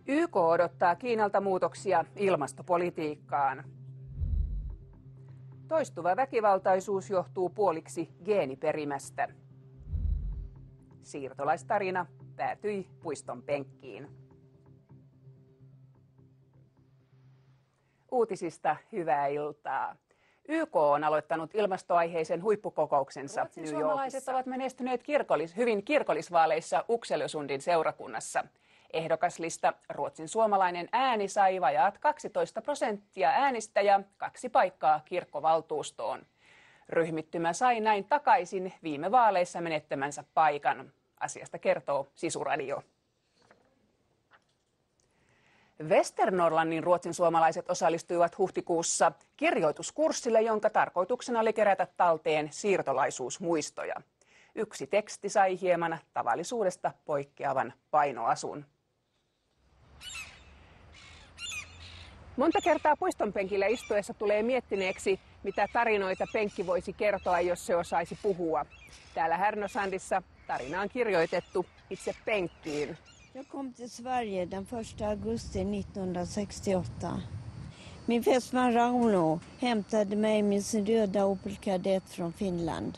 YK odottaa Kiinalta muutoksia ilmastopolitiikkaan. Toistuva väkivaltaisuus johtuu puoliksi geeniperimästä. Siirtolaistarina päätyi puiston penkkiin. Uutisista hyvää iltaa. YK on aloittanut ilmastoaiheisen huippukokouksensa New Yorkissa. Suomalaiset ovat menestyneet hyvin kirkollisvaaleissa Uxellösundin seurakunnassa. Ehdokaslista Ruotsin suomalainen ääni sai vajaat 12% äänistä ja 2 paikkaa kirkkovaltuustoon. Ryhmittymä sai näin takaisin viime vaaleissa menettämänsä paikan. Asiasta kertoo Sisuradio. Westernorrlandin ruotsin suomalaiset osallistuivat huhtikuussa kirjoituskurssille, jonka tarkoituksena oli kerätä talteen siirtolaisuusmuistoja. Yksi teksti sai hieman tavallisuudesta poikkeavan painoasun. Monta kertaa puiston penkillä istuessa tulee miettineeksi, mitä tarinoita penkki voisi kertoa, jos se osaisi puhua. Täällä Härnösandissa tarina on kirjoitettu itse penkkiin. Jag kom till Sverige den 1 augusti 1968. Min fästman Rauno hämtade mig med sin röda Opel Kadett från Finland.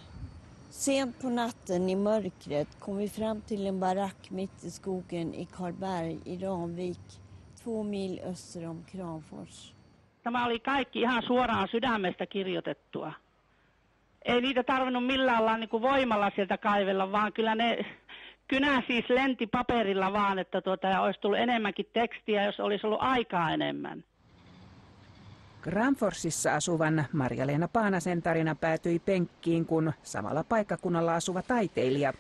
Sent på natten i mörkret kom vi fram till en barack mitt i skogen i Karlberg i Ramvik, 2 mil öster om Kramfors. Tämä oli kaikki ihan suoraan sydämestä kirjoitettua. Ei niitä tarvinnut millään lailla niin kuin voimalla sieltä kaivella, vaan kyllä ne kynä siis lenti paperilla vaan, että olisi tullut enemmänkin tekstiä, jos olisi ollut aikaa enemmän. Kramforsissa asuvan Marja-Leena Paanasen tarina päätyi penkkiin, kun samalla paikkakunnalla asuva taiteilija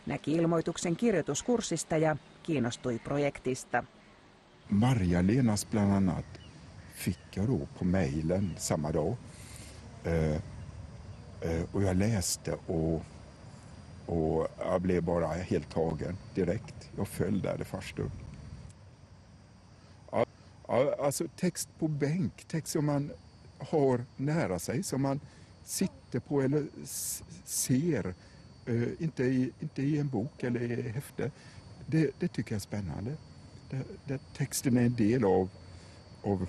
näki ilmoituksen kirjoituskurssista ja kiinnostui projektista. Marja-Lenas bland annat fick jag då på mejlen samma dag. Och jag läste och jag blev bara helt tagen direkt. Jag föll där det första. Ja, alltså text på bänk, text som man har nära sig, som man sitter på eller ser, inte i en bok eller i häfte. Det tycker jag är spännande. Texten är en del av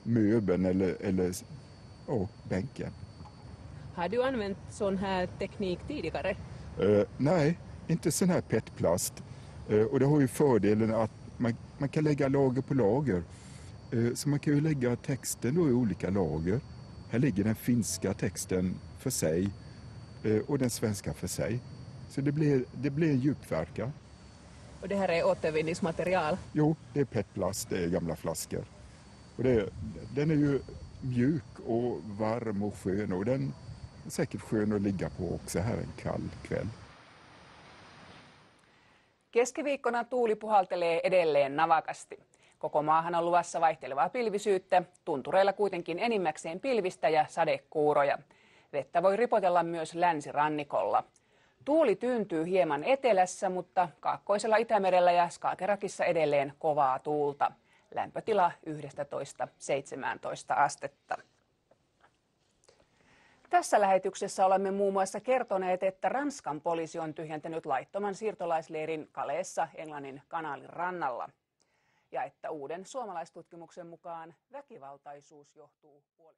möbeln eller bänken. Har du använt sån här teknik tidigare? Nej, inte sån här petplast. Och det har ju fördelen att man kan lägga lager på lager. Så man kan ju lägga texten då i olika lager. Här ligger den finska texten för sig och den svenska för sig. Så det blir en djupverkan. Och det här är återvinningsmaterial? Jo, det är petplast, det är gamla flaskor. Och den är ju mjuk och varm och skön, och den är säkert skön att ligga på också här en kall kväll. Keskiviikkona tuuli puhaltelee edelleen navakasti. Koko maahan on luvassa vaihtelevaa pilvisyyttä, tuntureilla kuitenkin enimmäkseen pilvistä ja sadekuuroja. Vettä voi ripotella myös länsirannikolla. Tuuli tyyntyy hieman etelässä, mutta kaakkoisella Itämerellä ja Skagerrakissa edelleen kovaa tuulta. Lämpötila 11–17 astetta. Tässä lähetyksessä olemme muun muassa kertoneet, että Ranskan poliisi on tyhjentänyt laittoman siirtolaisleirin Calaisissa Englannin kanaalin rannalla. Ja että uuden suomalaistutkimuksen mukaan väkivaltaisuus johtuu puolesta.